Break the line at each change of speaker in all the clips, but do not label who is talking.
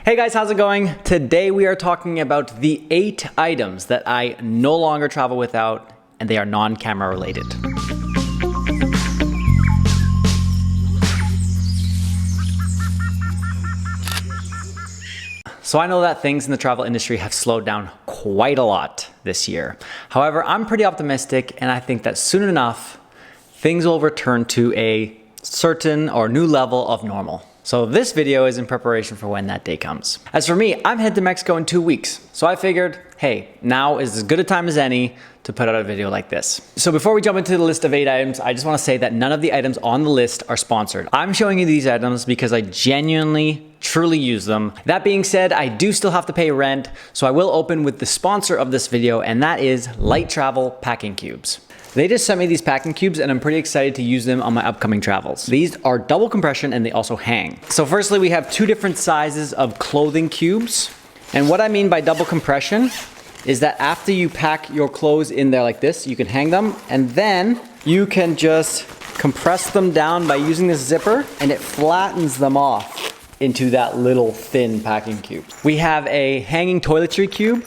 Hey guys, how's it going? Today we are talking about the 8 items that I no longer travel without, and they are non-camera related. So I know that things in the travel industry have slowed down quite a lot this year. However, I'm pretty optimistic, and I think that soon enough, things will return to a certain or new level of normal. So this video is in preparation for when that day comes. As for me, I'm headed to Mexico in 2 weeks. So I figured, hey, now is as good a time as any to put out a video like this. So before we jump into the list of 8 items, I just want to say that none of the items on the list are sponsored. I'm showing you these items because I genuinely, truly use them. That being said, I do still have to pay rent, so I will open with the sponsor of this video, and that is Light Travel Packing Cubes. They just sent me these packing cubes and I'm pretty excited to use them on my upcoming travels. These are double compression and they also hang. So firstly, we have 2 different sizes of clothing cubes. And what I mean by double compression is that after you pack your clothes in there like this, you can hang them and then you can just compress them down by using this zipper and it flattens them off into that little thin packing cube. We have a hanging toiletry cube,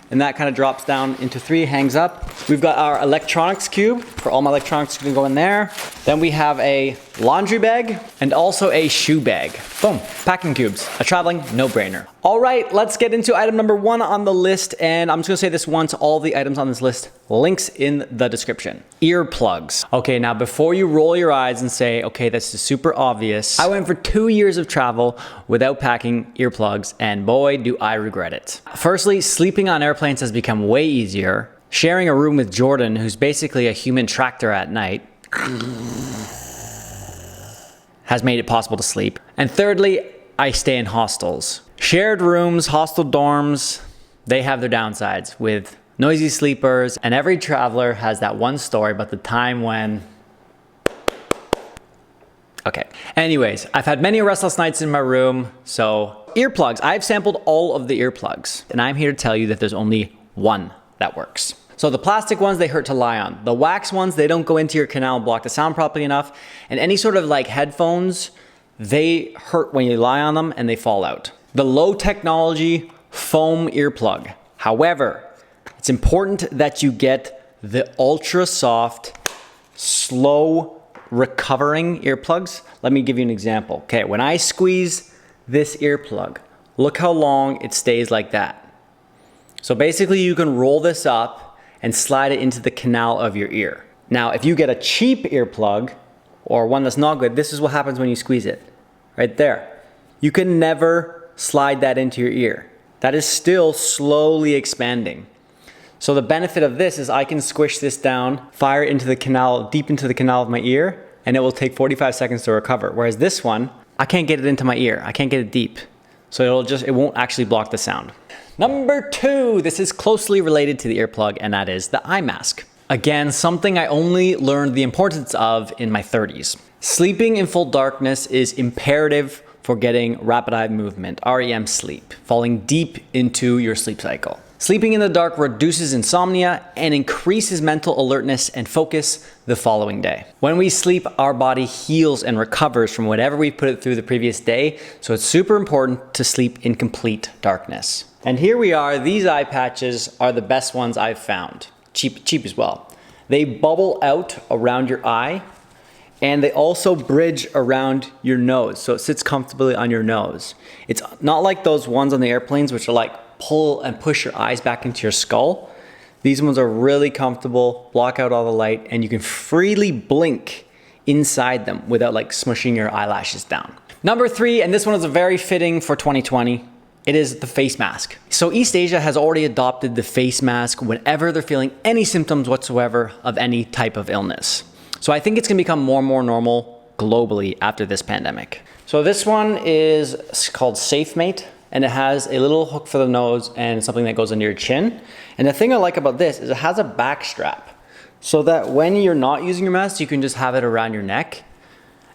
and that kind of drops down into 3, hangs up. We've got our electronics cube, for all my electronics can go in there. Then we have a laundry bag and also a shoe bag. Boom, packing cubes, a traveling no-brainer. All right, let's get into item number 1 on the list, and I'm just gonna say this once, all the items on this list, links in the description. Earplugs. Okay, now before you roll your eyes and say, okay, this is super obvious, I went for 2 years of travel without packing earplugs, and boy, do I regret it. Firstly, sleeping on airplanes has become way easier. Sharing a room with Jordan, who's basically a human tractor at night, has made it possible to sleep. And thirdly, I stay in hostels. Shared rooms, hostel dorms, they have their downsides with noisy sleepers, and every traveler has that one story about the time when... Okay. Anyways, I've had many restless nights in my room, so earplugs. I've sampled all of the earplugs, and I'm here to tell you that there's only one that works. So the plastic ones, they hurt to lie on. The wax ones, they don't go into your canal and block the sound properly enough. And any sort of like headphones, they hurt when you lie on them and they fall out. The low technology foam earplug. However, it's important that you get the ultra soft, slow recovering earplugs. Let me give you an example. Okay, when I squeeze this earplug, look how long it stays like that. So basically you can roll this up and slide it into the canal of your ear. Now, if you get a cheap earplug or one that's not good, this is what happens when you squeeze it, right there. You can never slide that into your ear. That is still slowly expanding. So the benefit of this is I can squish this down, fire it into the canal, deep into the canal of my ear, and it will take 45 seconds to recover. Whereas this one, I can't get it into my ear. I can't get it deep. So it won't actually block the sound. Number 2, this is closely related to the earplug, and that is the eye mask. Again, something I only learned the importance of in my 30s. Sleeping in full darkness is imperative for getting rapid eye movement, REM sleep, falling deep into your sleep cycle. Sleeping in the dark reduces insomnia and increases mental alertness and focus the following day. When we sleep, our body heals and recovers from whatever we put it through the previous day, so it's super important to sleep in complete darkness. And here we are. These eye patches are the best ones I've found. Cheap as well. They bubble out around your eye, and they also bridge around your nose, so it sits comfortably on your nose. It's not like those ones on the airplanes, which are like pull and push your eyes back into your skull. These ones are really comfortable, block out all the light, and you can freely blink inside them without like smushing your eyelashes down. Number 3, and this one is very fitting for 2020. It is the face mask. So East Asia has already adopted the face mask whenever they're feeling any symptoms whatsoever of any type of illness. So I think it's gonna become more and more normal globally after this pandemic. So this one is called SafeMate, and it has a little hook for the nose and something that goes under your chin. And the thing I like about this is it has a back strap, so that when you're not using your mask, you can just have it around your neck.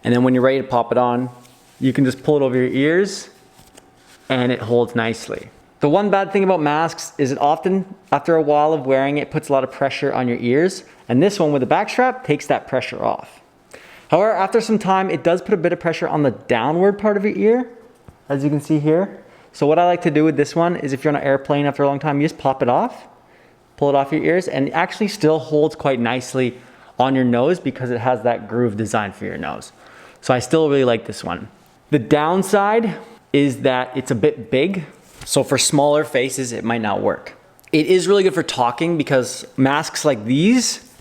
And then when you're ready to pop it on, you can just pull it over your ears and it holds nicely. The one bad thing about masks is it often, after a while of wearing it, puts a lot of pressure on your ears. And this one with the back strap takes that pressure off. However, after some time, it does put a bit of pressure on the downward part of your ear, as you can see here. So what I like to do with this one is if you're on an airplane after a long time, you just pop it off, pull it off your ears, and it actually still holds quite nicely on your nose because it has that groove designed for your nose. So I still really like this one. The downside is that it's a bit big. So for smaller faces, it might not work. It is really good for talking because masks like these,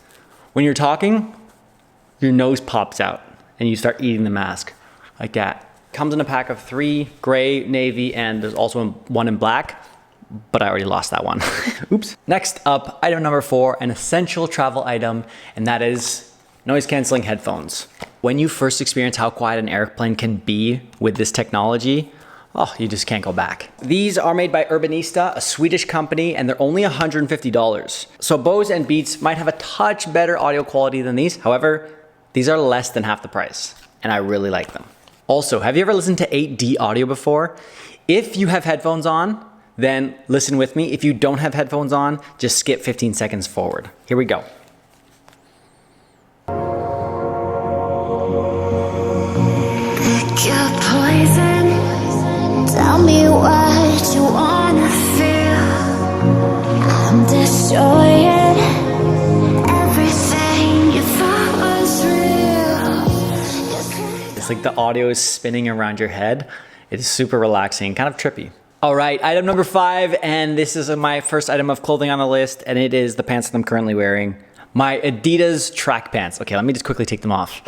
when you're talking, your nose pops out and you start eating the mask like that. Comes in a pack of 3, gray, navy, and there's also one in black, but I already lost that one. Oops. Next up, item number 4, an essential travel item, and that is noise canceling headphones. When you first experience how quiet an airplane can be with this technology, oh, you just can't go back. These are made by Urbanista, a Swedish company, and they're only $150. So Bose and Beats might have a touch better audio quality than these. However, these are less than half the price, and I really like them. Also, have you ever listened to 8D audio before? If you have headphones on, then listen with me. If you don't have headphones on, just skip 15 seconds forward. Here we go.
Your poison, tell me what you wanna feel. I'm destroying everything you thought was real.
It's like the audio is spinning around your head. It is super relaxing, kind of trippy. All right, item number 5, and this is my first item of clothing on the list, and it is the pants that I'm currently wearing. My Adidas track pants. Okay, let me just quickly take them off.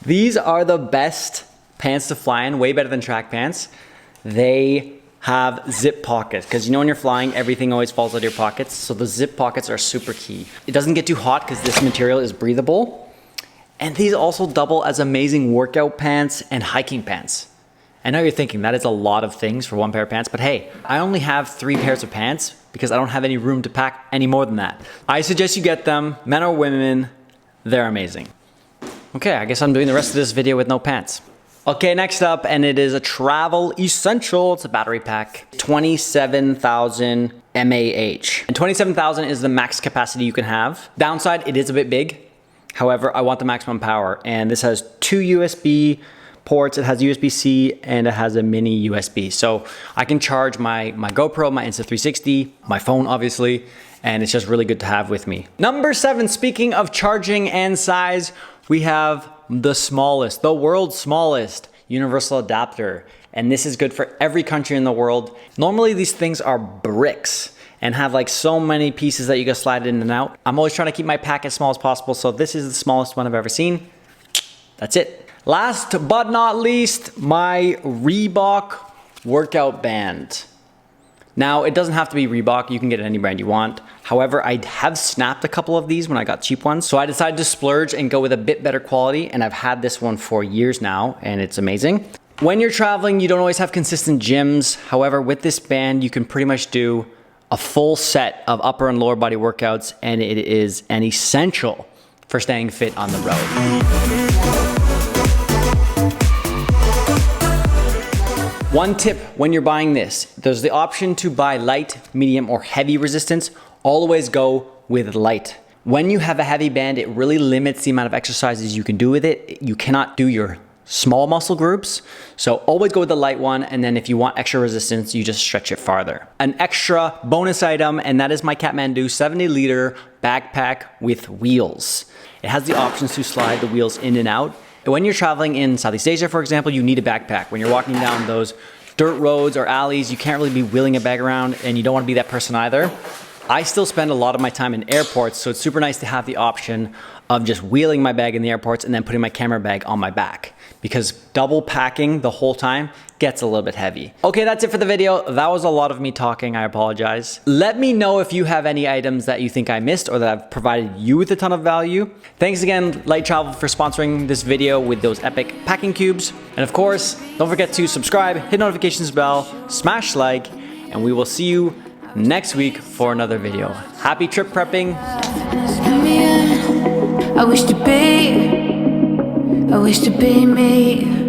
These are the best pants to fly in, way better than track pants. They have zip pockets, because you know when you're flying, everything always falls out of your pockets, so the zip pockets are super key. It doesn't get too hot because this material is breathable, and these also double as amazing workout pants and hiking pants. I know you're thinking that is a lot of things for one pair of pants, but hey, I only have 3 pairs of pants because I don't have any room to pack any more than that. I suggest you get them, men or women, they're amazing. Okay, I guess I'm doing the rest of this video with no pants. Okay, next up, and it is a travel essential. It's a battery pack, 27,000 mAh. And 27,000 is the max capacity you can have. Downside, it is a bit big. However, I want the maximum power, and this has 2 USB ports. It has USB-C and it has a mini USB. So I can charge my GoPro, my Insta360, my phone obviously, and it's just really good to have with me. Number 7, speaking of charging and size, we have the smallest, the world's smallest universal adapter. And this is good for every country in the world. Normally these things are bricks and have like so many pieces that you can slide in and out. I'm always trying to keep my pack as small as possible. So this is the smallest one I've ever seen. That's it. Last but not least, my Reebok workout band. Now, it doesn't have to be Reebok. You can get any brand you want. However, I have snapped a couple of these when I got cheap ones. So I decided to splurge and go with a bit better quality. And I've had this one for years now, and it's amazing. When you're traveling, you don't always have consistent gyms. However, with this band, you can pretty much do a full set of upper and lower body workouts, and it is an essential for staying fit on the road. One tip when you're buying this, there's the option to buy light, medium, or heavy resistance. Always go with light. When you have a heavy band, it really limits the amount of exercises you can do with it. You cannot do your small muscle groups. So always go with the light one. And then if you want extra resistance, you just stretch it farther. An extra bonus item, and that is my Kathmandu 70-liter backpack with wheels. It has the options to slide the wheels in and out. When you're traveling in Southeast Asia, for example, you need a backpack. When you're walking down those dirt roads or alleys, you can't really be wheeling a bag around, and you don't want to be that person either. I still spend a lot of my time in airports, so it's super nice to have the option of just wheeling my bag in the airports and then putting my camera bag on my back, because double packing the whole time gets a little bit heavy. Okay, that's it for the video. That was a lot of me talking. I apologize. Let me know if you have any items that you think I missed or that I've provided you with a ton of value. Thanks again, Light Travel, for sponsoring this video with those epic packing cubes. And of course, don't forget to subscribe, hit notifications bell, smash like, and we will see you next week for another video. Happy trip prepping.
I wish to be me.